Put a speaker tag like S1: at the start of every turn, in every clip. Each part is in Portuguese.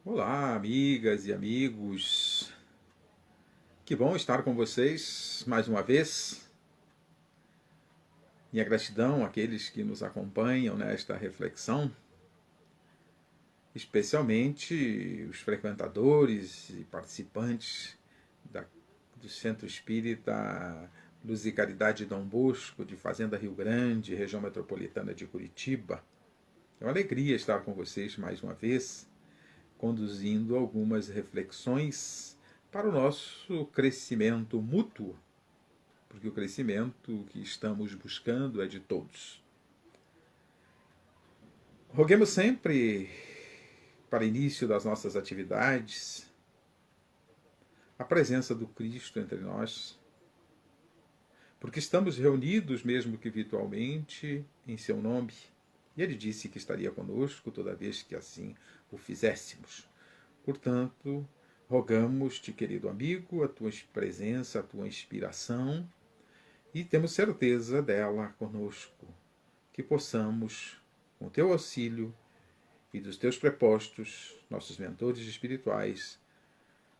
S1: Olá, amigas e amigos. Que bom estar com vocês mais uma vez. Minha gratidão àqueles que nos acompanham nesta reflexão, especialmente os frequentadores e participantes da, do Centro Espírita Luz e Caridade Dom Bosco, de Fazenda Rio Grande, região metropolitana de Curitiba. É uma alegria estar com vocês mais uma vez, conduzindo algumas reflexões para o nosso crescimento mútuo, porque o crescimento que estamos buscando é de todos. Roguemos sempre, para início das nossas atividades, a presença do Cristo entre nós, porque estamos reunidos, mesmo que virtualmente, em seu nome. E ele disse que estaria conosco toda vez que assim o fizéssemos. Portanto, rogamos-te, querido amigo, a tua presença, a tua inspiração, e temos certeza dela conosco, que possamos, com o teu auxílio e dos teus prepostos, nossos mentores espirituais,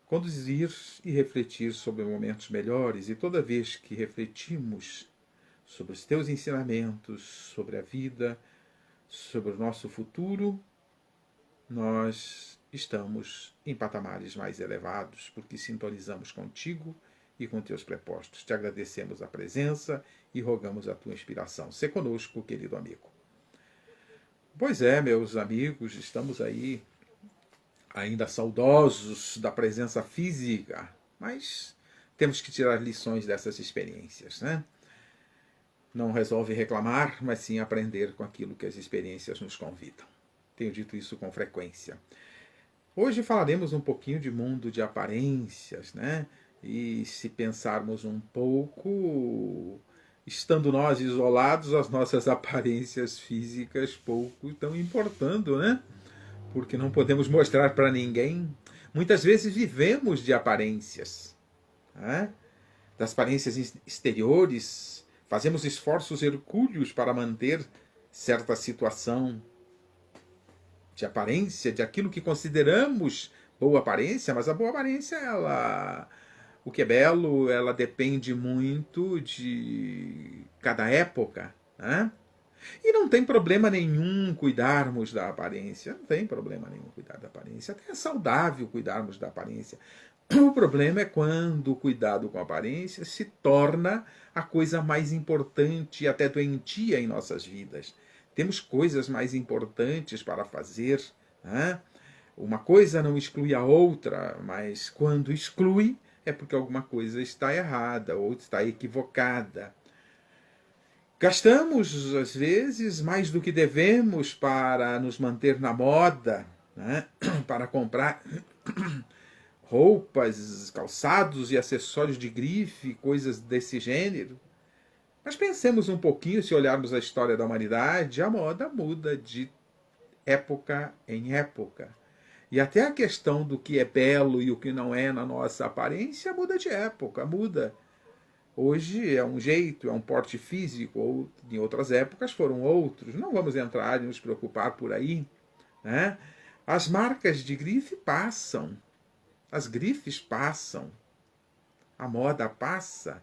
S1: conduzir e refletir sobre momentos melhores, e toda vez que refletimos sobre os teus ensinamentos, sobre a vida, sobre o nosso futuro, nós estamos em patamares mais elevados, porque sintonizamos contigo e com teus prepostos. Te agradecemos a presença e rogamos a tua inspiração. Sê conosco, querido amigo. Pois é, meus amigos, estamos aí ainda saudosos da presença física, mas temos que tirar lições dessas experiências, né? Não resolve reclamar, mas sim aprender com aquilo que as experiências nos convidam. Tenho dito isso com frequência. Hoje falaremos um pouquinho de mundo de aparências, né? E se pensarmos um pouco, estando nós isolados, as nossas aparências físicas pouco estão importando, né? Porque não podemos mostrar para ninguém. Muitas vezes vivemos de aparências, né? Das aparências exteriores, fazemos esforços hercúleos para manter certa situação de aparência, de aquilo que consideramos boa aparência, mas a boa aparência, o que é belo, ela depende muito de cada época, né? E não tem problema nenhum cuidarmos da aparência, não tem problema nenhum cuidar da aparência, até é saudável cuidarmos da aparência. O problema é quando o cuidado com a aparência se torna a coisa mais importante e até doentia em nossas vidas. Temos coisas mais importantes para fazer, né? Uma coisa não exclui a outra, mas quando exclui é porque alguma coisa está errada ou está equivocada. Gastamos, às vezes, mais do que devemos para nos manter na moda, né? Para comprar roupas, calçados e acessórios de grife, coisas desse gênero. Mas pensemos um pouquinho, se olharmos a história da humanidade, a moda muda de época em época. E até a questão do que é belo e o que não é na nossa aparência muda de época, muda. Hoje é um jeito, é um porte físico, ou em outras épocas foram outros. Não vamos entrar e nos preocupar por aí, né? As marcas de grife passam, as grifes passam, a moda passa.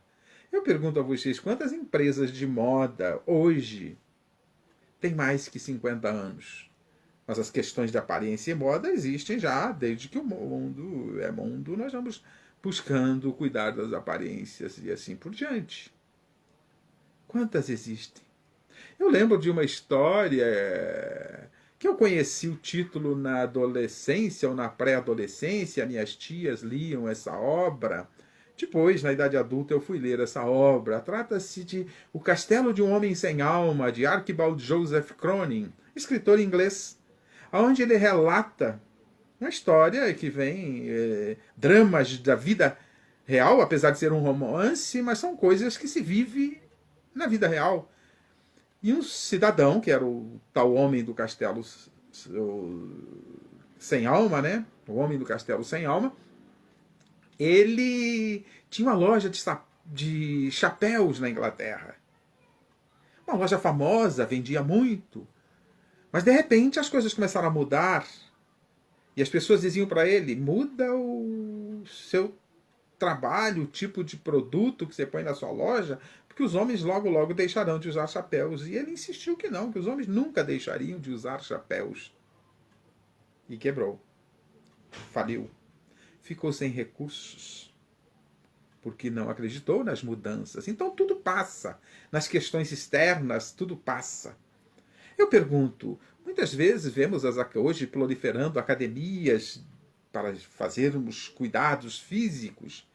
S1: Eu pergunto a vocês, quantas empresas de moda hoje têm mais que 50 anos? Mas as questões de aparência e moda existem já desde que o mundo é mundo, nós vamos buscando cuidar das aparências e assim por diante. Quantas existem? Eu lembro de uma história que eu conheci o título na adolescência ou na pré-adolescência, minhas tias liam essa obra. Depois, na idade adulta, eu fui ler essa obra. Trata-se de O Castelo de um Homem Sem Alma, de Archibald Joseph Cronin, escritor inglês, onde ele relata uma história que vem dramas da vida real, apesar de ser um romance, mas são coisas que se vive na vida real. E um cidadão, que era o tal homem do castelo sem alma, né? O homem do castelo sem alma, ele tinha uma loja de chapéus na Inglaterra. Uma loja famosa, vendia muito. Mas de repente as coisas começaram a mudar E as pessoas diziam para ele: muda o seu trabalho, o tipo de produto que você põe na sua loja, porque os homens logo, logo deixarão de usar chapéus. E ele insistiu que não, que os homens nunca deixariam de usar chapéus. E quebrou. Faliu. Ficou sem recursos, porque não acreditou nas mudanças. Então tudo passa. Nas questões externas, tudo passa. Eu pergunto, muitas vezes vemos hoje proliferando academias para fazermos cuidados físicos.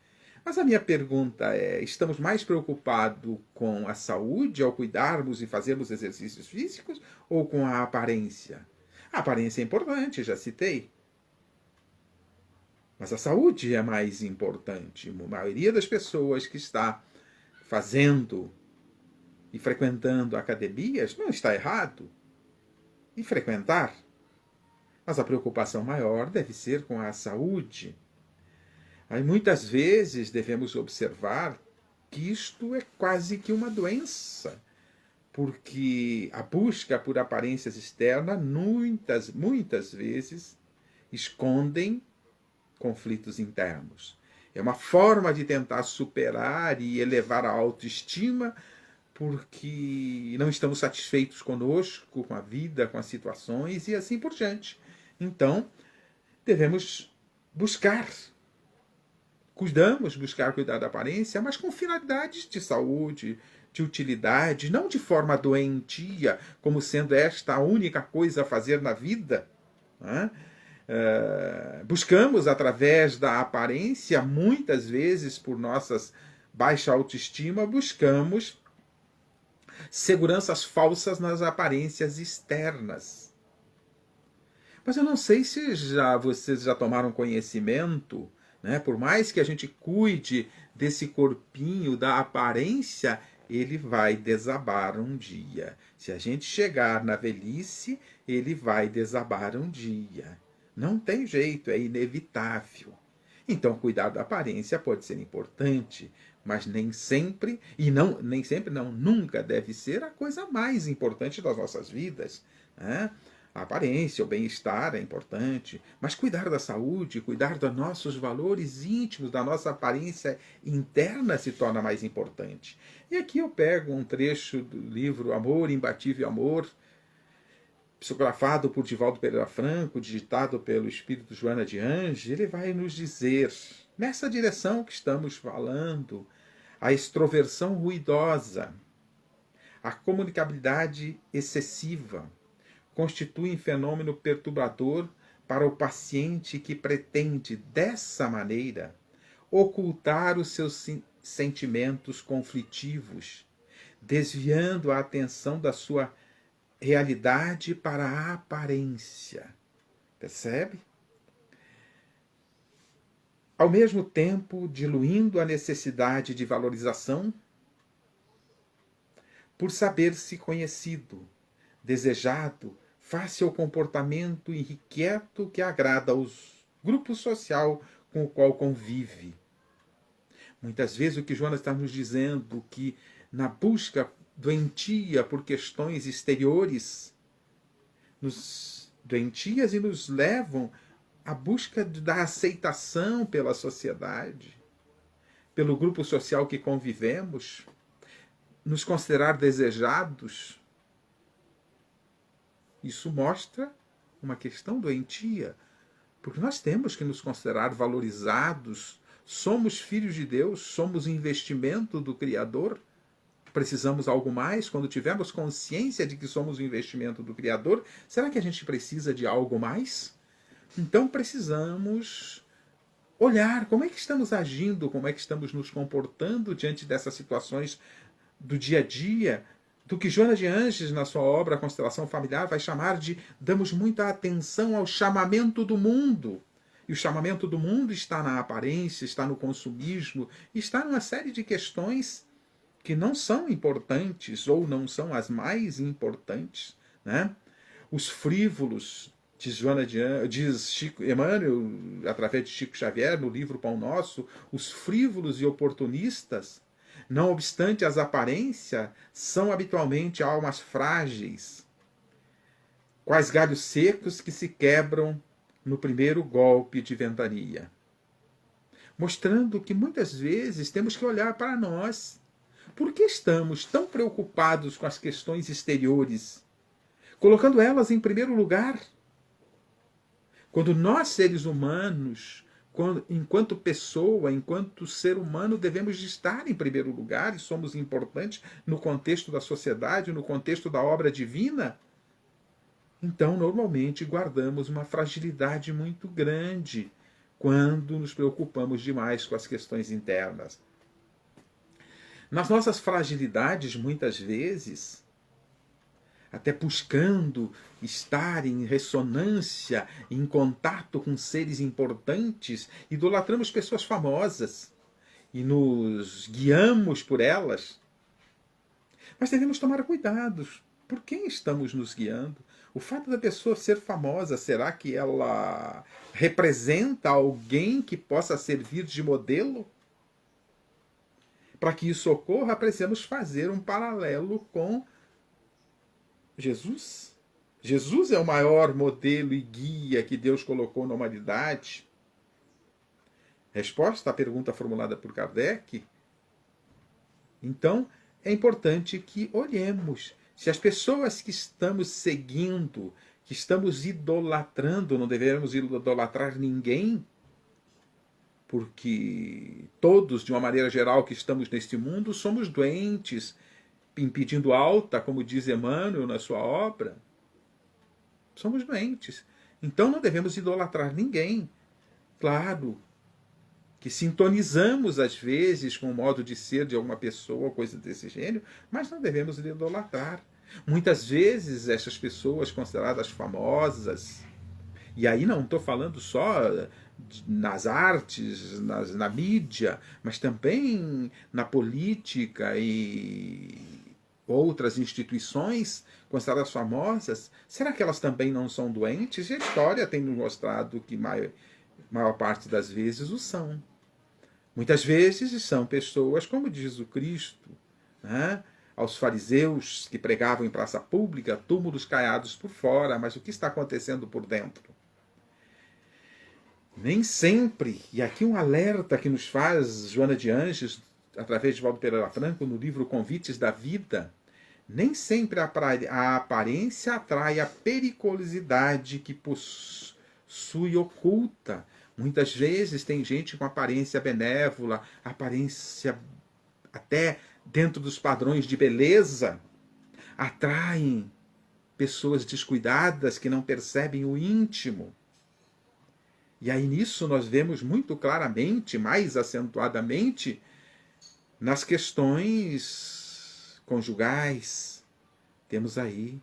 S1: Mas a minha pergunta é: estamos mais preocupados com a saúde ao cuidarmos e fazermos exercícios físicos ou com a aparência? A aparência é importante, já citei. Mas a saúde é mais importante. A maioria das pessoas que está fazendo e frequentando academias não está errado em frequentar. Mas a preocupação maior deve ser com a saúde. Aí muitas vezes devemos observar que isto é quase que uma doença, porque a busca por aparências externas muitas vezes escondem conflitos internos. É uma forma de tentar superar e elevar a autoestima, porque não estamos satisfeitos conosco, com a vida, com as situações e assim por diante. Então, devemos buscar cuidar da aparência, mas com finalidades de saúde, de utilidade, não de forma doentia, como sendo esta a única coisa a fazer na vida. Né? Buscamos, através da aparência, muitas vezes por nossas baixa autoestima, buscamos seguranças falsas nas aparências externas. Mas eu não sei se vocês já tomaram conhecimento, né? Por mais que a gente cuide desse corpinho, da aparência, ele vai desabar um dia. Se a gente chegar na velhice, ele vai desabar um dia. Não tem jeito, é inevitável. Então, cuidar da aparência pode ser importante, mas nem sempre, nunca deve ser a coisa mais importante das nossas vidas. Né? A aparência, o bem-estar é importante, mas cuidar da saúde, cuidar dos nossos valores íntimos, da nossa aparência interna se torna mais importante. E aqui eu pego um trecho do livro Amor, Imbatível Amor, psicografado por Divaldo Pereira Franco, digitado pelo espírito Joana de Anjos. Ele vai nos dizer, nessa direção que estamos falando, a extroversão ruidosa, a comunicabilidade excessiva, constituem fenômeno perturbador para o paciente que pretende, dessa maneira, ocultar os seus sentimentos conflitivos, desviando a atenção da sua realidade para a aparência. Percebe? Ao mesmo tempo, diluindo a necessidade de valorização por saber-se conhecido, desejado, face ao comportamento irrequieto que agrada aos grupos social com o qual convive. Muitas vezes o que Joana está nos dizendo, que na busca doentia por questões exteriores, nos doentias e nos levam à busca da aceitação pela sociedade, pelo grupo social que convivemos, nos considerar desejados. Isso mostra uma questão doentia, porque nós temos que nos considerar valorizados, somos filhos de Deus, somos investimento do Criador. Precisamos algo mais? Quando tivermos consciência de que somos o investimento do Criador, será que a gente precisa de algo mais? Então precisamos olhar como é que estamos agindo, como é que estamos nos comportando diante dessas situações do dia a dia, do que Joana de Anjos, na sua obra Constelação Familiar, vai chamar de damos muita atenção ao chamamento do mundo. E o chamamento do mundo está na aparência, está no consumismo, está numa série de questões que não são importantes ou não são as mais importantes. Né? Os frívolos, diz Chico Emmanuel, através de Chico Xavier, no livro Pão Nosso, os frívolos e oportunistas, não obstante as aparências, são habitualmente almas frágeis, quais galhos secos que se quebram no primeiro golpe de ventania, mostrando que muitas vezes temos que olhar para nós. Por que estamos tão preocupados com as questões exteriores, colocando elas em primeiro lugar? Quando nós, seres humanos, enquanto pessoa, enquanto ser humano, devemos de estar em primeiro lugar e somos importantes no contexto da sociedade, no contexto da obra divina, então normalmente guardamos uma fragilidade muito grande quando nos preocupamos demais com as questões internas. Nas nossas fragilidades, muitas vezes, até buscando estar em ressonância, em contato com seres importantes, idolatramos pessoas famosas e nos guiamos por elas. Mas devemos tomar cuidados. Por quem estamos nos guiando? O fato da pessoa ser famosa, será que ela representa alguém que possa servir de modelo? Para que isso ocorra, precisamos fazer um paralelo com Jesus. Jesus é o maior modelo e guia que Deus colocou na humanidade. Resposta à pergunta formulada por Kardec. Então, é importante que olhemos se as pessoas que estamos seguindo, que estamos idolatrando, não devemos idolatrar ninguém, porque todos, de uma maneira geral, que estamos neste mundo, somos doentes, impedindo alta, como diz Emmanuel na sua obra. Somos doentes. Então não devemos idolatrar ninguém. Claro que sintonizamos às vezes com o modo de ser de alguma pessoa, coisa desse gênero, mas não devemos idolatrar. Muitas vezes essas pessoas consideradas famosas, e aí não estou falando só nas artes, na mídia, mas também na política e outras instituições consideradas famosas, será que elas também não são doentes? E a história tem nos mostrado que maior parte das vezes o são. Muitas vezes são pessoas, como diz o Cristo, né? Aos fariseus que pregavam em praça pública, túmulos caiados por fora, mas o que está acontecendo por dentro? Nem sempre, e aqui um alerta que nos faz Joana de Anjos, através de Valdo Pereira Franco, no livro Convites da Vida, nem sempre a aparência atrai a periculosidade que possui oculta. Muitas vezes tem gente com aparência benévola, aparência até dentro dos padrões de beleza, atraem pessoas descuidadas que não percebem o íntimo. E aí nisso nós vemos muito claramente, mais acentuadamente, nas questões conjugais. Temos aí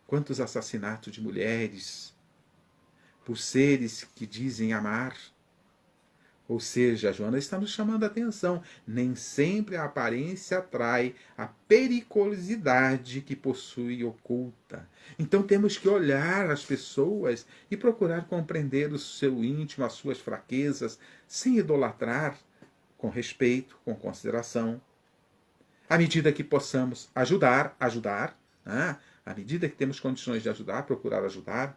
S1: quantos assassinatos de mulheres por seres que dizem amar. Ou seja, a Joana está nos chamando a atenção. Nem sempre a aparência atrai a periculosidade que possui oculta. Então temos que olhar as pessoas e procurar compreender o seu íntimo, as suas fraquezas, sem idolatrar, com respeito, com consideração. À medida que possamos ajudar, né? À medida que temos condições de ajudar, procurar ajudar.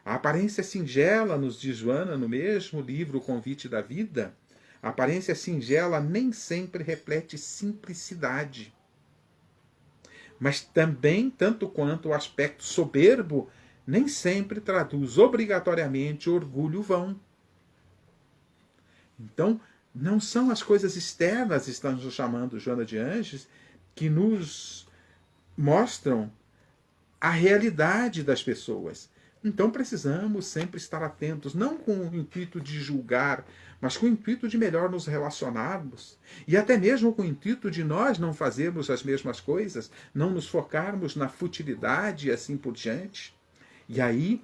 S1: A aparência singela, nos diz Joana no mesmo livro O Convite da Vida, a aparência singela nem sempre reflete simplicidade. Mas também, tanto quanto o aspecto soberbo, nem sempre traduz obrigatoriamente orgulho vão. Então, não são as coisas externas, estamos chamando Joana de Anjos, que nos mostram a realidade das pessoas. Então precisamos sempre estar atentos, não com o intuito de julgar, mas com o intuito de melhor nos relacionarmos. E até mesmo com o intuito de nós não fazermos as mesmas coisas, não nos focarmos na futilidade e assim por diante. E aí,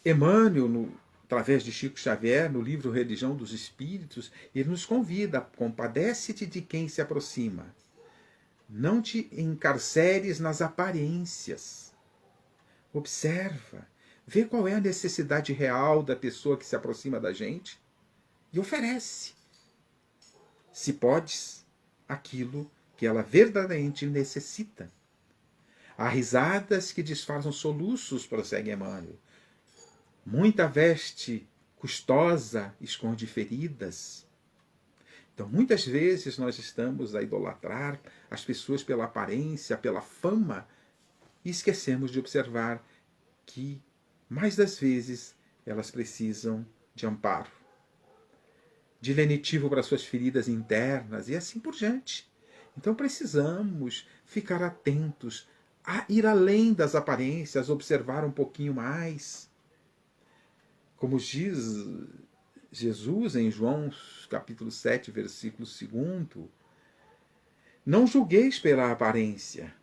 S1: Emmanuel, através de Chico Xavier, no livro Religião dos Espíritos, ele nos convida: compadece-te de quem se aproxima. Não te encarceres nas aparências. Observa, vê qual é a necessidade real da pessoa que se aproxima da gente e oferece, se podes, aquilo que ela verdadeiramente necessita. Há risadas que disfarçam soluços, prossegue Emmanuel. Muita veste custosa esconde feridas. Então, muitas vezes nós estamos a idolatrar as pessoas pela aparência, pela fama, e esquecemos de observar que, mais das vezes, elas precisam de amparo, de lenitivo para suas feridas internas e assim por diante. Então precisamos ficar atentos, a ir além das aparências, observar um pouquinho mais. Como diz Jesus em João capítulo 7, versículo 2, não julgueis pela aparência,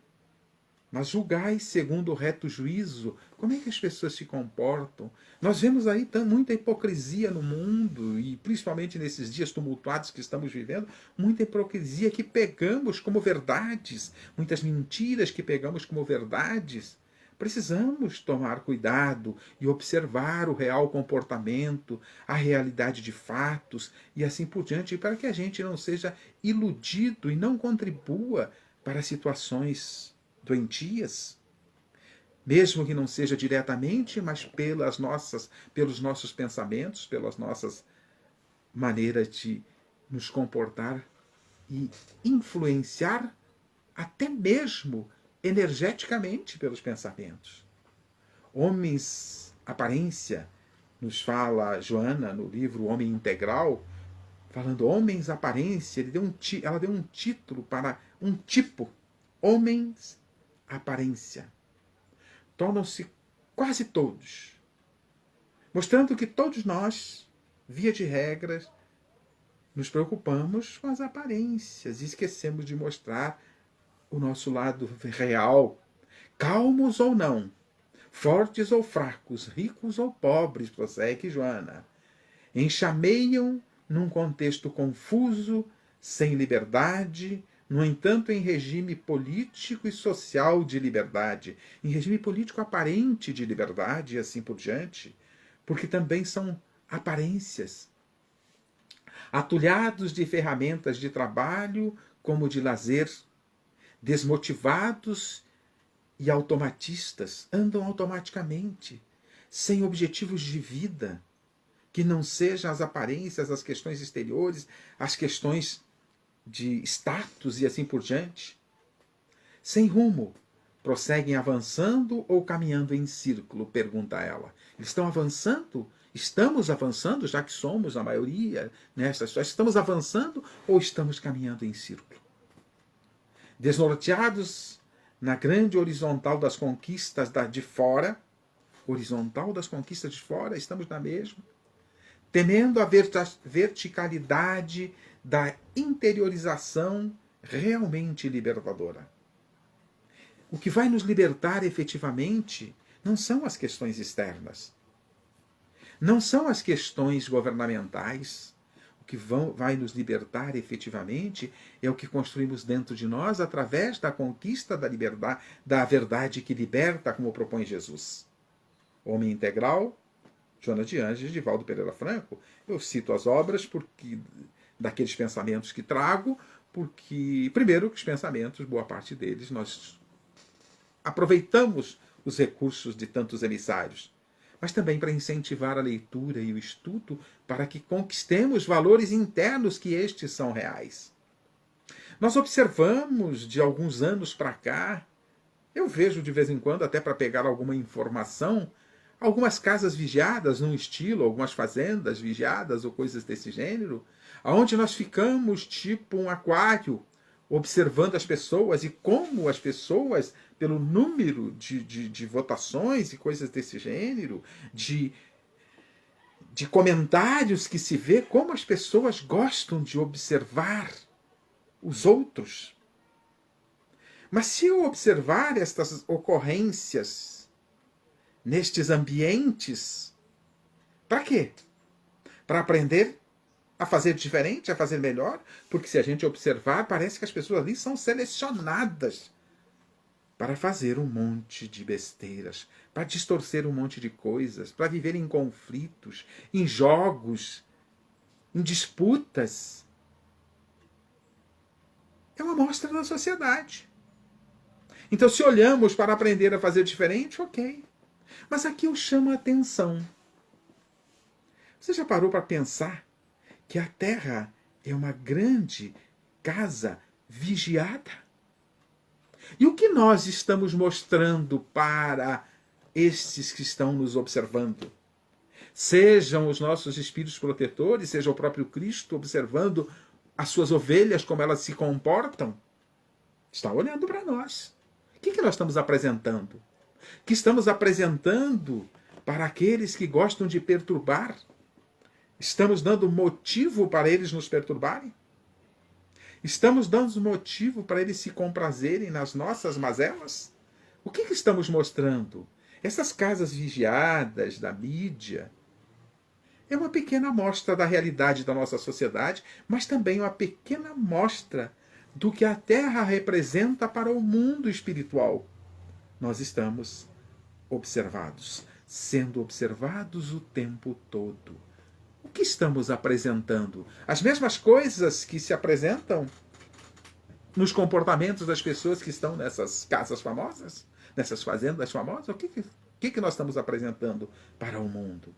S1: mas julgai segundo o reto juízo. Como é que as pessoas se comportam? Nós vemos aí muita hipocrisia no mundo, e principalmente nesses dias tumultuados que estamos vivendo, muita hipocrisia que pegamos como verdades, muitas mentiras que pegamos como verdades. Precisamos tomar cuidado e observar o real comportamento, a realidade de fatos e assim por diante, para que a gente não seja iludido e não contribua para situações doentias, mesmo que não seja diretamente, mas pelos nossos pensamentos, pelas nossas maneiras de nos comportar e influenciar até mesmo energeticamente pelos pensamentos. Homens, aparência, nos fala Joana no livro Homem Integral, falando homens, aparência, ela deu um título para um tipo, homens, aparência. Tornam-se quase todos, mostrando que todos nós, via de regras, nos preocupamos com as aparências e esquecemos de mostrar o nosso lado real, calmos ou não, fortes ou fracos, ricos ou pobres, prossegue Joana, enxameiam num contexto confuso, sem liberdade, no entanto, em regime político e social de liberdade, em regime político aparente de liberdade e assim por diante, porque também são aparências. Atulhados de ferramentas de trabalho como de lazer, desmotivados e automatistas, andam automaticamente, sem objetivos de vida, que não sejam as aparências, as questões exteriores, as questões de status e assim por diante. Sem rumo, prosseguem avançando ou caminhando em círculo? Pergunta ela. Eles estão avançando? Estamos avançando, já que somos a maioria nesta história? Estamos avançando ou estamos caminhando em círculo? Desnorteados na grande horizontal das conquistas de fora, horizontal das conquistas de fora, estamos na mesma, temendo a verticalidade da interiorização realmente libertadora. O que vai nos libertar efetivamente não são as questões externas, não são as questões governamentais. O que vai nos libertar efetivamente é o que construímos dentro de nós através da conquista da liberdade, da verdade que liberta, como propõe Jesus. Homem Integral, Joana de Ângeles, de Valdo Pereira Franco. Eu cito as obras porque daqueles pensamentos que trago, porque, primeiro, que os pensamentos, boa parte deles, nós aproveitamos os recursos de tantos emissários, mas também para incentivar a leitura e o estudo para que conquistemos valores internos que estes são reais. Nós observamos de alguns anos para cá, eu vejo de vez em quando, até para pegar alguma informação, algumas casas vigiadas num estilo, algumas fazendas vigiadas ou coisas desse gênero, onde nós ficamos tipo um aquário, observando as pessoas e como as pessoas, pelo número de votações e coisas desse gênero, de comentários que se vê, como as pessoas gostam de observar os outros. Mas se eu observar estas ocorrências nestes ambientes, para quê? Para aprender a fazer diferente, a fazer melhor? Porque se a gente observar, parece que as pessoas ali são selecionadas para fazer um monte de besteiras, para distorcer um monte de coisas, para viver em conflitos, em jogos, em disputas. É uma amostra da sociedade. Então, se olhamos para aprender a fazer diferente, ok. Mas aqui eu chamo a atenção Você já parou para pensar que a Terra é uma grande casa vigiada? E o que nós estamos mostrando para estes que estão nos observando? Sejam os nossos espíritos protetores, seja o próprio Cristo observando as suas ovelhas, como elas se comportam, está olhando para nós. O que nós estamos apresentando? Que estamos apresentando para aqueles que gostam de perturbar? Estamos dando motivo para eles nos perturbarem? Estamos dando motivo para eles se comprazerem nas nossas mazelas? O que estamos mostrando? Essas casas vigiadas da mídia é uma pequena amostra da realidade da nossa sociedade, mas também uma pequena amostra do que a Terra representa para o mundo espiritual. Nós estamos observados, sendo observados o tempo todo. O que estamos apresentando? As mesmas coisas que se apresentam nos comportamentos das pessoas que estão nessas casas famosas, nessas fazendas famosas? O que nós estamos apresentando para o mundo?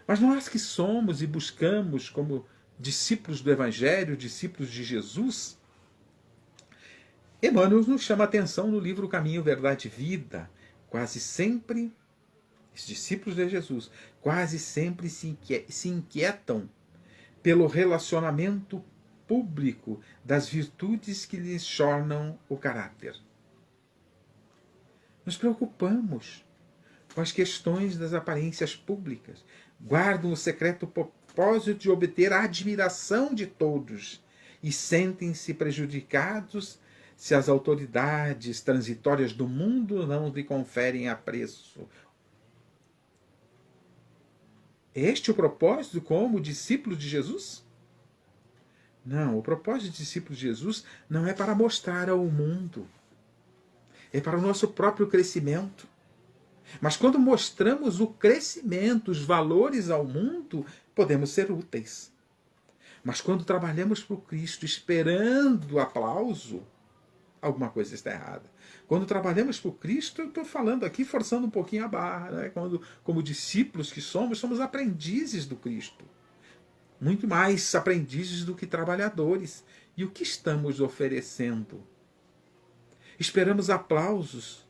S1: Mas nós que somos e buscamos como discípulos do Evangelho, discípulos de Jesus, Emmanuel nos chama a atenção no livro Caminho, Verdade e Vida. Quase sempre, os discípulos de Jesus, quase sempre se inquietam pelo relacionamento público das virtudes que lhes tornam o caráter. Nos preocupamos com as questões das aparências públicas, guardam o secreto propósito de obter a admiração de todos e sentem-se prejudicados se as autoridades transitórias do mundo não lhe conferem apreço. É este o propósito como discípulo de Jesus? Não, o propósito de discípulo de Jesus não é para mostrar ao mundo, é para o nosso próprio crescimento. Mas quando mostramos o crescimento, os valores ao mundo, podemos ser úteis. Mas quando trabalhamos para o Cristo esperando aplauso, alguma coisa está errada. Quando trabalhamos para o Cristo, eu estou falando aqui, forçando um pouquinho a barra, né? Quando, como discípulos que somos aprendizes do Cristo. Muito mais aprendizes do que trabalhadores. E o que estamos oferecendo? Esperamos aplausos.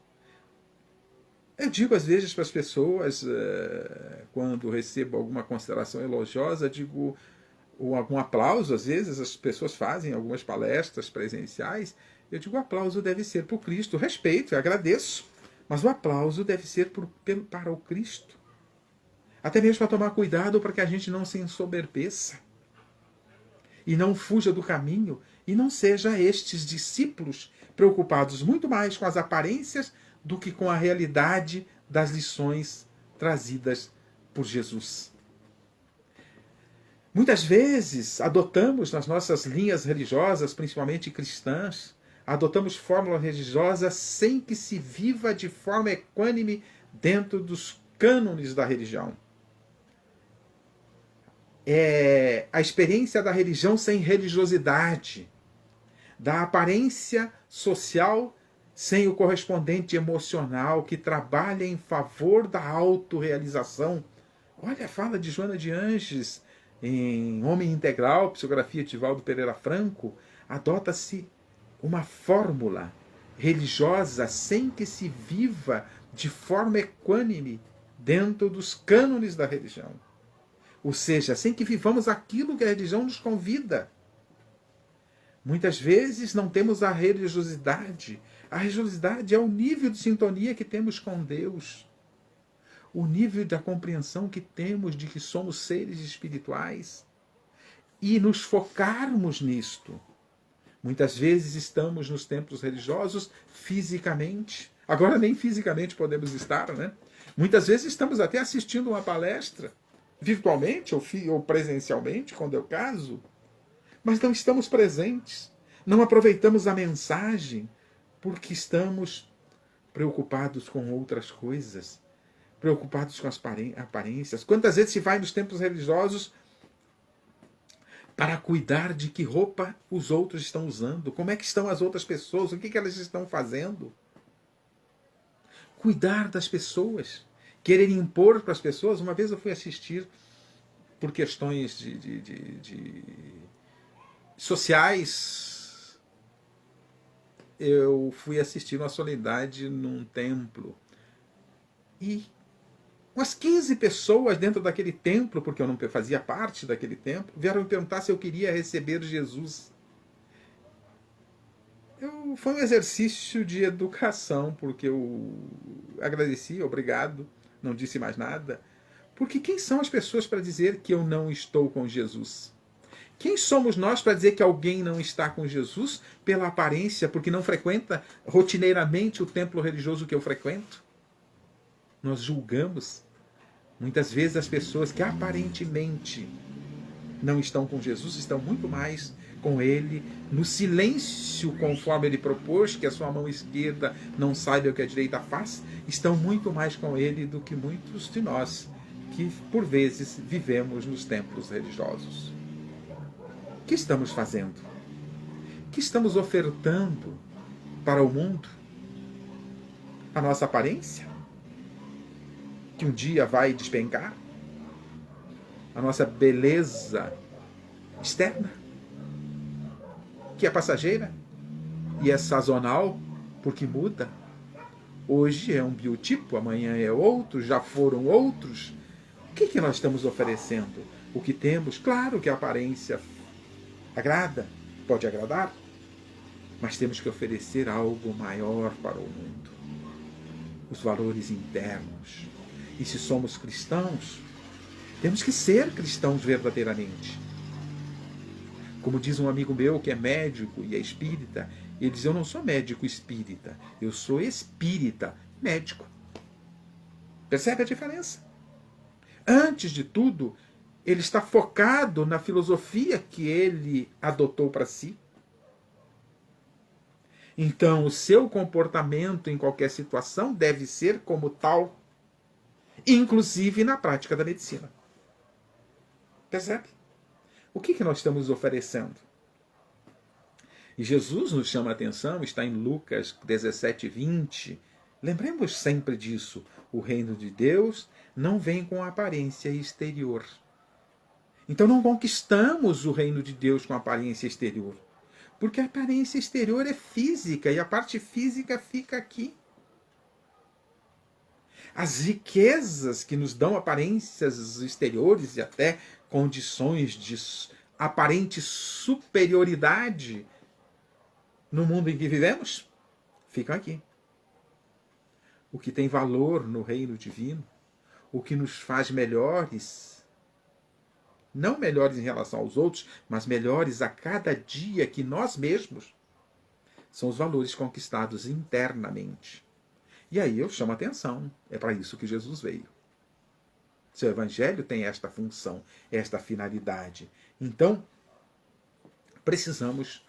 S1: Eu digo às vezes para as pessoas, quando recebo alguma consideração elogiosa, digo, ou algum aplauso, às vezes as pessoas fazem algumas palestras presenciais, eu digo, o aplauso deve ser para o Cristo. Respeito, eu agradeço, mas o aplauso deve ser para o Cristo. Até mesmo para tomar cuidado para que a gente não se ensoberbeça e não fuja do caminho e não seja estes discípulos preocupados muito mais com as aparências do que com a realidade das lições trazidas por Jesus. Muitas vezes adotamos nas nossas linhas religiosas, principalmente cristãs, adotamos fórmulas religiosas sem que se viva de forma equânime dentro dos cânones da religião. É a experiência da religião sem religiosidade, da aparência social sem o correspondente emocional que trabalha em favor da autorrealização. Olha a fala de Joana de Anges em Homem Integral, psicografia de Valdo Pereira Franco. Adota-se uma fórmula religiosa sem que se viva de forma equânime dentro dos cânones da religião. Ou seja, sem que vivamos aquilo que a religião nos convida. Muitas vezes não temos a religiosidade. A religiosidade é o nível de sintonia que temos com Deus. O nível da compreensão que temos de que somos seres espirituais. E nos focarmos nisto. Muitas vezes estamos nos templos religiosos fisicamente. Agora nem fisicamente podemos estar, né? Muitas vezes estamos até assistindo uma palestra, virtualmente ou presencialmente, quando é o caso, mas não estamos presentes. Não aproveitamos a mensagem porque estamos preocupados com outras coisas, preocupados com as aparências. Quantas vezes se vai nos templos religiosos para cuidar de que roupa os outros estão usando, como é que estão as outras pessoas, o que elas estão fazendo? Cuidar das pessoas, querer impor para as pessoas. Uma vez eu fui assistir por questões sociais, eu fui assistir uma solenidade num templo. E umas 15 pessoas dentro daquele templo, porque eu não fazia parte daquele templo, vieram me perguntar se eu queria receber Jesus. Foi um exercício de educação, porque eu agradeci, obrigado, não disse mais nada. Porque quem são as pessoas para dizer que eu não estou com Jesus? Quem somos nós para dizer que alguém não está com Jesus pela aparência, porque não frequenta rotineiramente o templo religioso que eu frequento? Nós julgamos muitas vezes as pessoas que aparentemente não estão com Jesus, estão muito mais com Ele, no silêncio, conforme Ele propôs, que a sua mão esquerda não saiba o que a direita faz, estão muito mais com Ele do que muitos de nós, que por vezes vivemos nos templos religiosos. O que estamos fazendo? O que estamos ofertando para o mundo? A nossa aparência? Que um dia vai despencar? A nossa beleza externa? Que é passageira e é sazonal, porque muda. Hoje é um biotipo, amanhã é outro, já foram outros. O que nós estamos oferecendo? O que temos? Claro que a aparência agrada, pode agradar, mas temos que oferecer algo maior para o mundo. Os valores internos. E se somos cristãos, temos que ser cristãos verdadeiramente. Como diz um amigo meu que é médico e é espírita, ele diz: eu não sou médico espírita, eu sou espírita médico. Percebe a diferença? Antes de tudo, ele está focado na filosofia que ele adotou para si. Então, o seu comportamento em qualquer situação deve ser como tal, inclusive na prática da medicina. Percebe? O que nós estamos oferecendo? E Jesus nos chama a atenção, está em Lucas 17, 20. Lembremos sempre disso. O reino de Deus não vem com aparência exterior. Então não conquistamos o reino de Deus com aparência exterior. Porque a aparência exterior é física e a parte física fica aqui. As riquezas que nos dão aparências exteriores e até condições de aparente superioridade no mundo em que vivemos, ficam aqui. O que tem valor no reino divino, o que nos faz melhores, não melhores em relação aos outros, mas melhores a cada dia que nós mesmos, são os valores conquistados internamente. E aí eu chamo a atenção, é para isso que Jesus veio. Seu evangelho tem esta função, esta finalidade. Então, precisamos,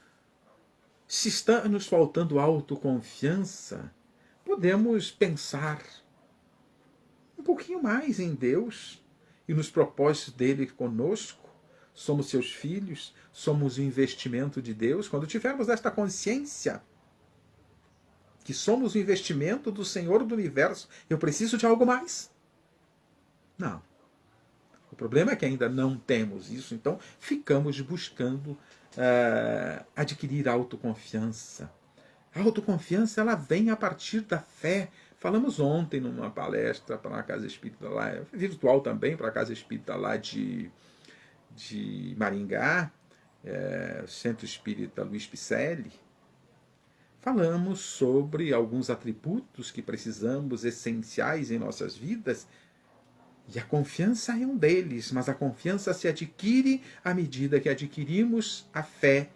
S1: se está nos faltando autoconfiança, podemos pensar um pouquinho mais em Deus e nos propósitos dele conosco. Somos seus filhos, somos o investimento de Deus. Quando tivermos esta consciência que somos o investimento do Senhor do Universo, eu preciso de algo mais? Não. O problema é que ainda não temos isso, então ficamos buscando adquirir autoconfiança. A autoconfiança ela vem a partir da fé. Falamos ontem numa palestra para a Casa Espírita lá, virtual também, para a Casa Espírita lá de Maringá, Centro Espírita Luiz Picelli. Falamos sobre alguns atributos que precisamos, essenciais em nossas vidas, e a confiança é um deles, mas a confiança se adquire à medida que adquirimos a fé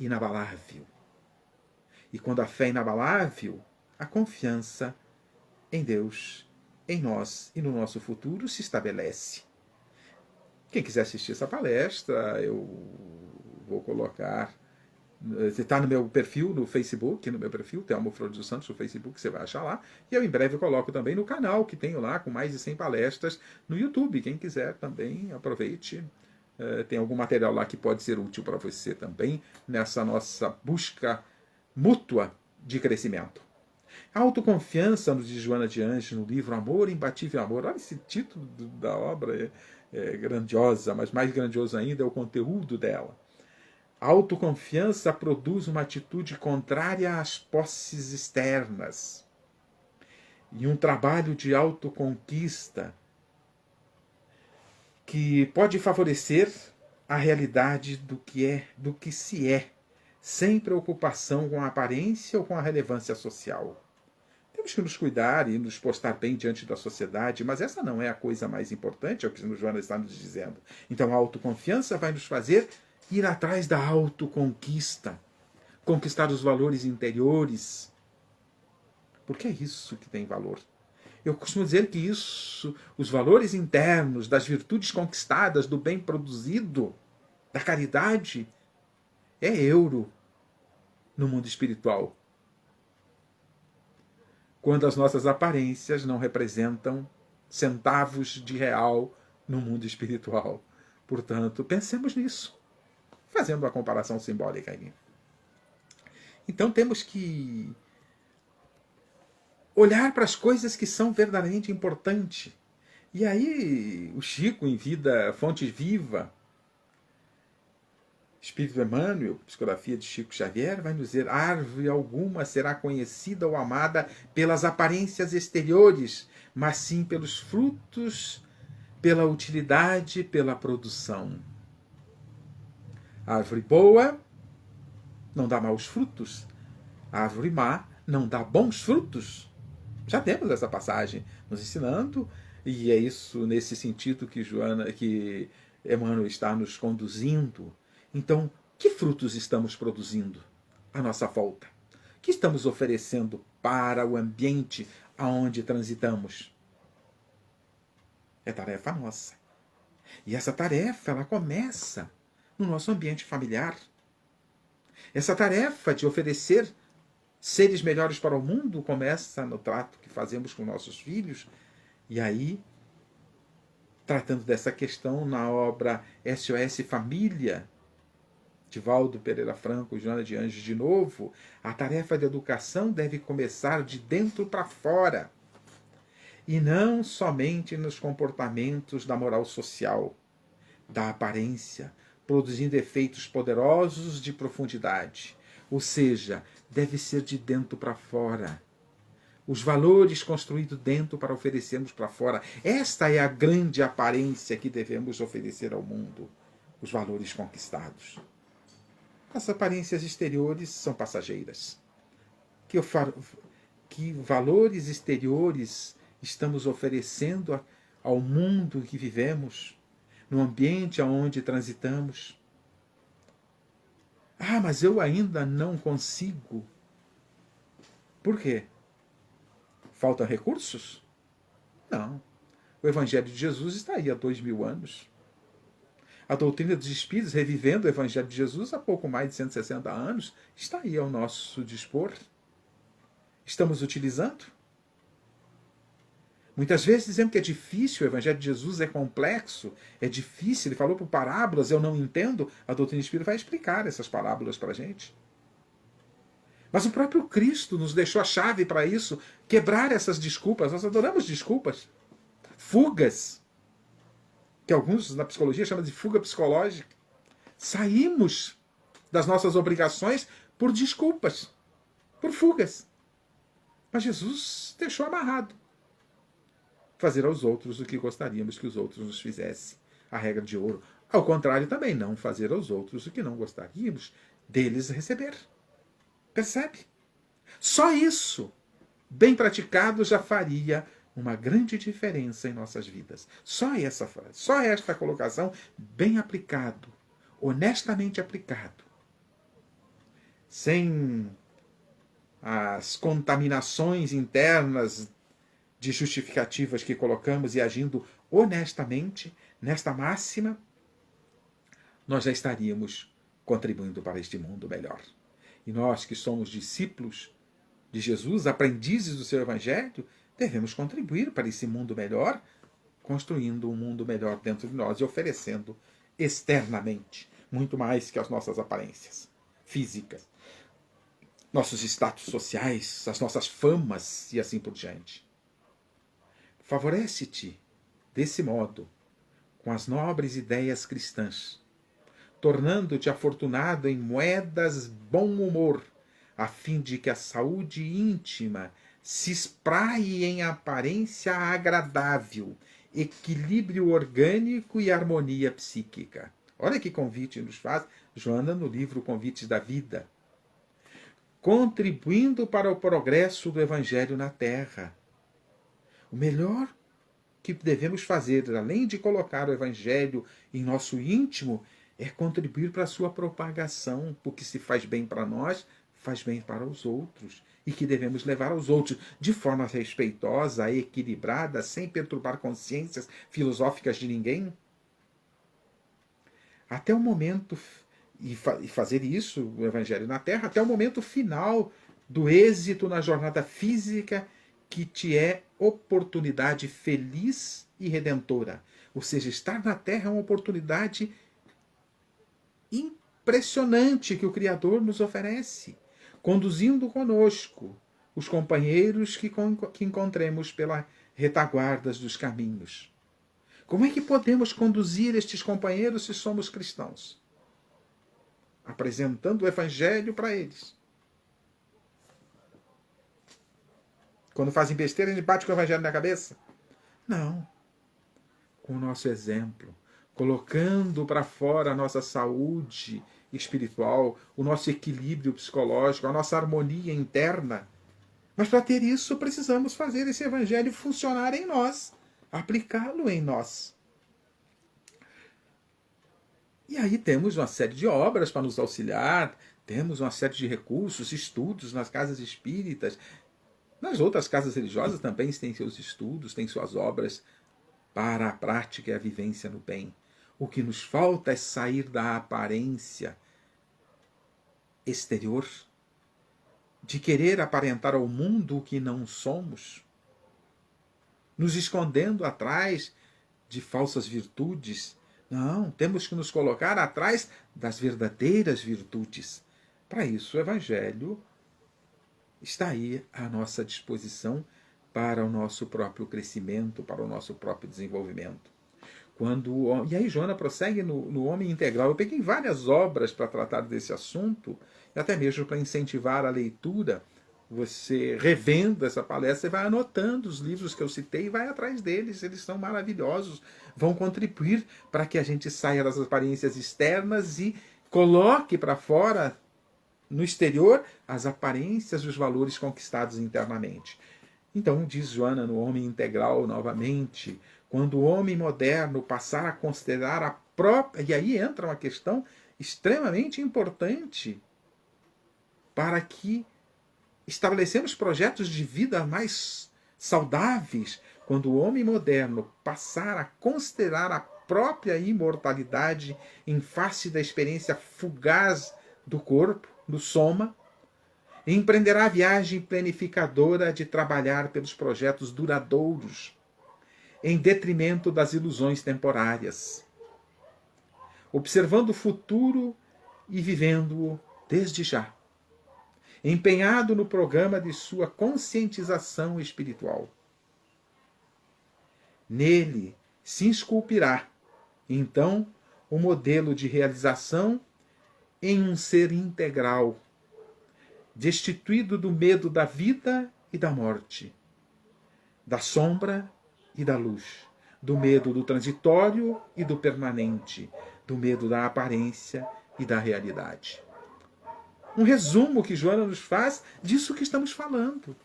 S1: inabalável. E quando a fé é inabalável, a confiança em Deus, em nós e no nosso futuro se estabelece. Quem quiser assistir essa palestra, eu vou colocar. Está no meu perfil no Facebook, no meu perfil, Telmo Flores dos Santos no Facebook, você vai achar lá. E eu em breve coloco também no canal, que tenho lá com mais de 100 palestras no YouTube. Quem quiser também, aproveite. Tem algum material lá que pode ser útil para você também, nessa nossa busca mútua de crescimento. A autoconfiança, nos diz Joana de Anjos, no livro Amor, Imbatível Amor. Olha esse título da obra, grandiosa, mas mais grandioso ainda é o conteúdo dela. A autoconfiança produz uma atitude contrária às posses externas e um trabalho de autoconquista que pode favorecer a realidade do que se é, sem preocupação com a aparência ou com a relevância social. Temos que nos cuidar e nos postar bem diante da sociedade, mas essa não é a coisa mais importante, é o que o Joana está nos dizendo. Então a autoconfiança vai nos fazer ir atrás da autoconquista, conquistar os valores interiores, porque é isso que tem valor. Eu costumo dizer que isso, os valores internos, das virtudes conquistadas, do bem produzido, da caridade, é euro no mundo espiritual. Quando as nossas aparências não representam centavos de real no mundo espiritual. Portanto, pensemos nisso, fazendo uma comparação simbólica aí. Então temos que olhar para as coisas que são verdadeiramente importantes. E aí o Chico, em Vida, Fonte Viva, Espírito Emmanuel, psicografia de Chico Xavier, vai nos dizer: árvore alguma será conhecida ou amada pelas aparências exteriores, mas sim pelos frutos, pela utilidade, pela produção. A árvore boa não dá maus frutos. A árvore má não dá bons frutos. Já temos essa passagem nos ensinando, e é isso nesse sentido que Emmanuel está nos conduzindo. Então, que frutos estamos produzindo à nossa volta? O que estamos oferecendo para o ambiente aonde transitamos? É tarefa nossa. E essa tarefa, ela começa no nosso ambiente familiar. Essa tarefa de oferecer seres melhores para o mundo começa no trato que fazemos com nossos filhos. E aí, tratando dessa questão na obra SOS Família, de Valdo Pereira Franco e Joana de Anjos de novo, a tarefa de educação deve começar de dentro para fora, e não somente nos comportamentos da moral social, da aparência, produzindo efeitos poderosos de profundidade. Ou seja, deve ser de dentro para fora. Os valores construídos dentro para oferecermos para fora. Esta é a grande aparência que devemos oferecer ao mundo. Os valores conquistados. As aparências exteriores são passageiras. Que valores exteriores estamos oferecendo ao mundo que vivemos, no ambiente onde transitamos? Ah, mas eu ainda não consigo. Por quê? Faltam recursos? Não. O Evangelho de Jesus está aí há 2000 anos. A doutrina dos Espíritos, revivendo o Evangelho de Jesus há pouco mais de 160 anos, está aí ao nosso dispor. Estamos utilizando? Muitas vezes dizemos que é difícil, o Evangelho de Jesus é complexo, é difícil, ele falou por parábolas, eu não entendo. A doutrina espírita vai explicar essas parábolas para a gente. Mas o próprio Cristo nos deixou a chave para isso, quebrar essas desculpas. Nós adoramos desculpas, fugas, que alguns na psicologia chamam de fuga psicológica. Saímos das nossas obrigações por desculpas, por fugas. Mas Jesus deixou amarrado. Fazer aos outros o que gostaríamos que os outros nos fizessem. A regra de ouro. Ao contrário também, não fazer aos outros o que não gostaríamos deles receber. Percebe? Só isso, bem praticado, já faria uma grande diferença em nossas vidas. Só essa frase, só esta colocação, bem aplicado, honestamente aplicado, sem as contaminações internas de justificativas que colocamos e agindo honestamente nesta máxima, nós já estaríamos contribuindo para este mundo melhor. E nós que somos discípulos de Jesus, aprendizes do seu Evangelho, devemos contribuir para esse mundo melhor, construindo um mundo melhor dentro de nós e oferecendo externamente muito mais que as nossas aparências físicas, nossos status sociais, as nossas famas e assim por diante. Favorece-te, desse modo, com as nobres ideias cristãs, tornando-te afortunado em moedas bom humor, a fim de que a saúde íntima se espraie em aparência agradável, equilíbrio orgânico e harmonia psíquica. Olha que convite nos faz Joana no livro Convites da Vida. Contribuindo para o progresso do Evangelho na Terra. O melhor que devemos fazer, além de colocar o Evangelho em nosso íntimo, é contribuir para a sua propagação, porque se faz bem para nós, faz bem para os outros, e que devemos levar aos outros de forma respeitosa, equilibrada, sem perturbar consciências filosóficas de ninguém. Até o momento, e fazer isso, o Evangelho na Terra, até o momento final do êxito na jornada física, que te é oportunidade feliz e redentora. Ou seja, estar na Terra é uma oportunidade impressionante que o Criador nos oferece, conduzindo conosco os companheiros que encontremos pelas retaguardas dos caminhos. Como é que podemos conduzir estes companheiros se somos cristãos? Apresentando o Evangelho para eles. Quando fazem besteira, a gente bate com o Evangelho na cabeça? Não. Com o nosso exemplo, colocando para fora a nossa saúde espiritual, o nosso equilíbrio psicológico, a nossa harmonia interna. Mas para ter isso, precisamos fazer esse Evangelho funcionar em nós, aplicá-lo em nós. E aí temos uma série de obras para nos auxiliar, temos uma série de recursos, estudos nas casas espíritas. Nas outras casas religiosas também têm seus estudos, têm suas obras para a prática e a vivência no bem. O que nos falta é sair da aparência exterior, de querer aparentar ao mundo o que não somos, nos escondendo atrás de falsas virtudes. Não, temos que nos colocar atrás das verdadeiras virtudes. Para isso, o Evangelho está aí à nossa disposição para o nosso próprio crescimento, para o nosso próprio desenvolvimento. E aí Joana prossegue no Homem Integral. Eu peguei várias obras para tratar desse assunto, e até mesmo para incentivar a leitura. Você revendo essa palestra, você vai anotando os livros que eu citei e vai atrás deles. Eles são maravilhosos, vão contribuir para que a gente saia das aparências externas e coloque para fora, no exterior, as aparências dos valores conquistados internamente. Então, diz Joana no Homem Integral, novamente, quando o homem moderno passar a considerar a própria... E aí entra uma questão extremamente importante para que estabelecemos projetos de vida mais saudáveis. Quando o homem moderno passar a considerar a própria imortalidade em face da experiência fugaz do corpo, do soma, empreenderá a viagem planificadora de trabalhar pelos projetos duradouros, em detrimento das ilusões temporárias, observando o futuro e vivendo-o desde já, empenhado no programa de sua conscientização espiritual. Nele se esculpirá, então, o modelo de realização em um ser integral, destituído do medo da vida e da morte, da sombra e da luz, do medo do transitório e do permanente, do medo da aparência e da realidade. Um resumo que Joana nos faz disso que estamos falando.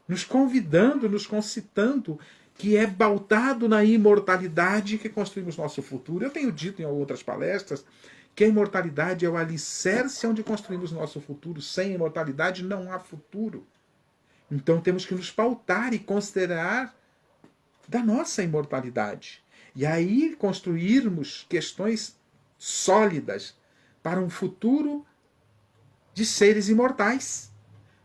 S1: Nos convidando, nos concitando, que é pautado na imortalidade que construímos nosso futuro. Eu tenho dito em outras palestras que a imortalidade é o alicerce onde construímos nosso futuro. Sem imortalidade não há futuro. Então temos que nos pautar e considerar da nossa imortalidade. E aí construirmos questões sólidas para um futuro de seres imortais.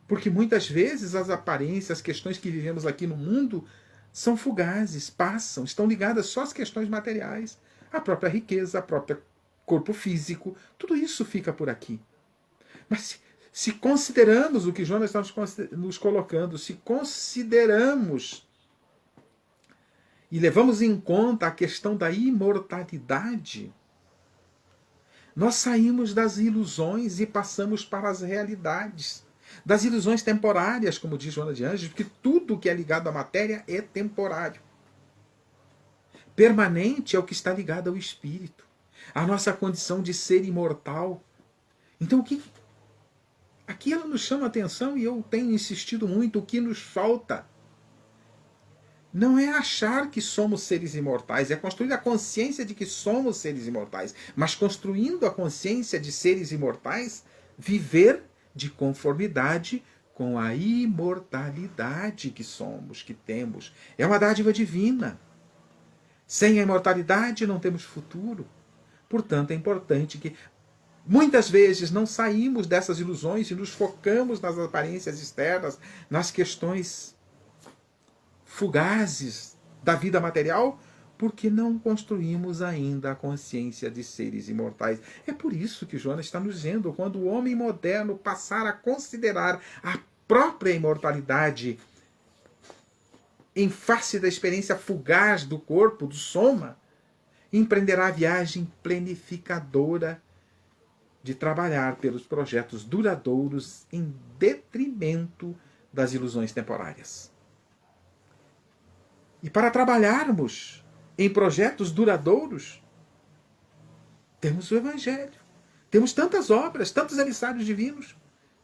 S1: Porque muitas vezes as aparências, as questões que vivemos aqui no mundo são fugazes, passam, estão ligadas só às questões materiais. A própria riqueza, a própria corpo físico, tudo isso fica por aqui. Mas se consideramos o que Jonas está nos colocando, se consideramos e levamos em conta a questão da imortalidade, nós saímos das ilusões e passamos para as realidades. Das ilusões temporárias, como diz Joana de Ângeles, porque tudo que é ligado à matéria é temporário. Permanente é o que está ligado ao espírito, a nossa condição de ser imortal. Então, aqui ela nos chama a atenção, e eu tenho insistido muito, o que nos falta não é achar que somos seres imortais, é construir a consciência de que somos seres imortais. Mas construindo a consciência de seres imortais, viver de conformidade com a imortalidade que somos, que temos. É uma dádiva divina. Sem a imortalidade não temos futuro. Portanto, é importante que muitas vezes não saímos dessas ilusões e nos focamos nas aparências externas, nas questões fugazes da vida material, porque não construímos ainda a consciência de seres imortais. É por isso que Joana está nos dizendo, quando o homem moderno passar a considerar a própria imortalidade em face da experiência fugaz do corpo, do soma, empreenderá a viagem planificadora de trabalhar pelos projetos duradouros em detrimento das ilusões temporárias. E para trabalharmos em projetos duradouros, temos o Evangelho. Temos tantas obras, tantos emissários divinos,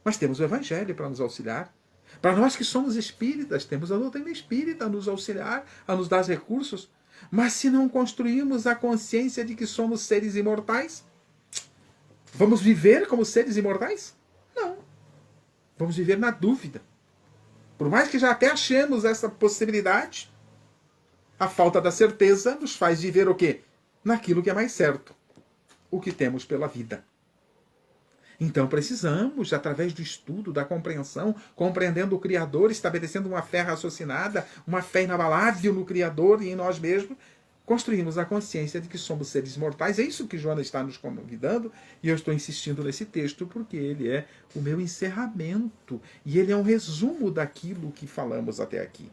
S1: mas temos o Evangelho para nos auxiliar. Para nós que somos espíritas, temos a doutrina espírita a nos auxiliar, a nos dar recursos. Mas se não construímos a consciência de que somos seres imortais, vamos viver como seres imortais? Não. Vamos viver na dúvida. Por mais que já até achemos essa possibilidade, a falta da certeza nos faz viver o quê? Naquilo que é mais certo. O que temos pela vida. Então precisamos, através do estudo, da compreensão, compreendendo o Criador, estabelecendo uma fé raciocinada, uma fé inabalável no Criador e em nós mesmos, construímos a consciência de que somos seres mortais. É isso que Joana está nos convidando, e eu estou insistindo nesse texto porque ele é o meu encerramento, e ele é um resumo daquilo que falamos até aqui.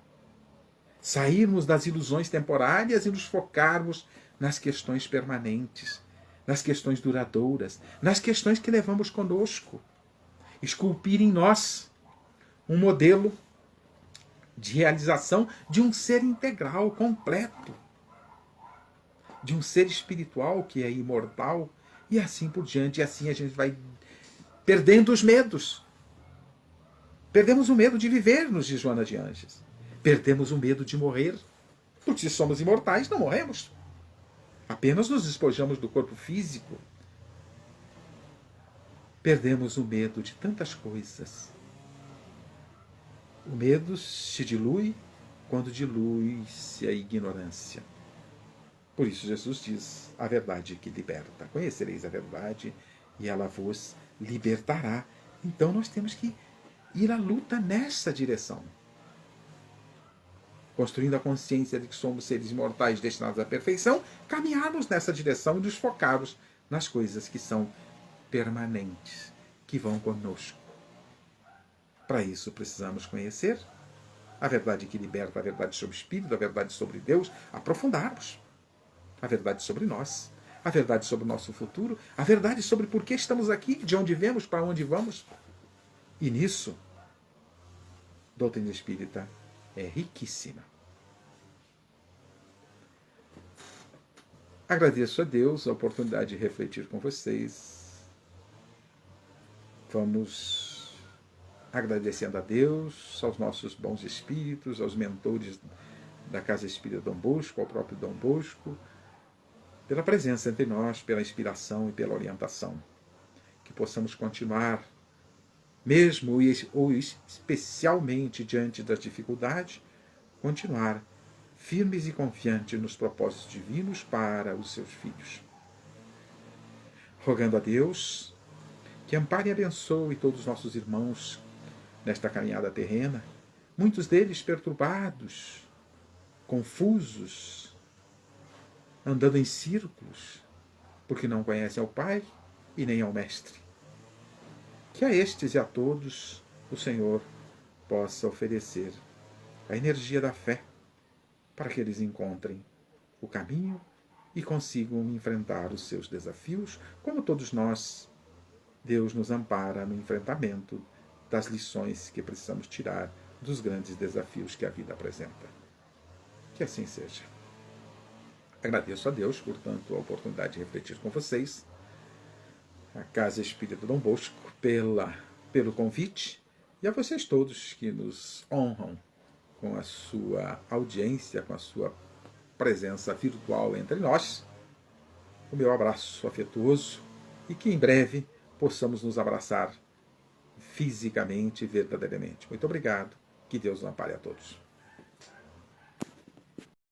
S1: Sairmos das ilusões temporárias e nos focarmos nas questões permanentes, nas questões duradouras, nas questões que levamos conosco. Esculpir em nós um modelo de realização de um ser integral, completo, de um ser espiritual que é imortal, e assim por diante. E assim a gente vai perdendo os medos. Perdemos o medo de viver, nos diz Joana de Ângeles. Perdemos o medo de morrer, porque se somos imortais, não morremos. Apenas nos despojamos do corpo físico. Perdemos o medo de tantas coisas. O medo se dilui quando dilui-se a ignorância. Por isso Jesus diz, a verdade que liberta. Conhecereis a verdade e ela vos libertará. Então nós temos que ir à luta nessa direção. Construindo a consciência de que somos seres imortais destinados à perfeição, caminharmos nessa direção e nos focarmos nas coisas que são permanentes, que vão conosco. Para isso precisamos conhecer a verdade que liberta, a verdade sobre o Espírito, a verdade sobre Deus, aprofundarmos a verdade sobre nós, a verdade sobre o nosso futuro, a verdade sobre por que estamos aqui, de onde viemos, para onde vamos. E nisso, a doutrina espírita é riquíssima. Agradeço a Deus a oportunidade de refletir com vocês. Vamos agradecendo a Deus, aos nossos bons espíritos, aos mentores da Casa Espírita Dom Bosco, ao próprio Dom Bosco, pela presença entre nós, pela inspiração e pela orientação. Que possamos continuar, mesmo ou especialmente diante das dificuldades, continuar firmes e confiantes nos propósitos divinos para os seus filhos. Rogando a Deus que ampare e abençoe todos os nossos irmãos nesta caminhada terrena, muitos deles perturbados, confusos, andando em círculos, porque não conhecem ao Pai e nem ao Mestre. Que a estes e a todos o Senhor possa oferecer a energia da fé, para que eles encontrem o caminho e consigam enfrentar os seus desafios, como todos nós. Deus nos ampara no enfrentamento das lições que precisamos tirar dos grandes desafios que a vida apresenta. Que assim seja. Agradeço a Deus, portanto, a oportunidade de refletir com vocês, a Casa Espírita Dom Bosco, pelo convite, e a vocês todos que nos honram com a sua audiência, com a sua presença virtual entre nós. O meu abraço afetuoso e que em breve possamos nos abraçar fisicamente e verdadeiramente. Muito obrigado. Que Deus nos ampare a todos.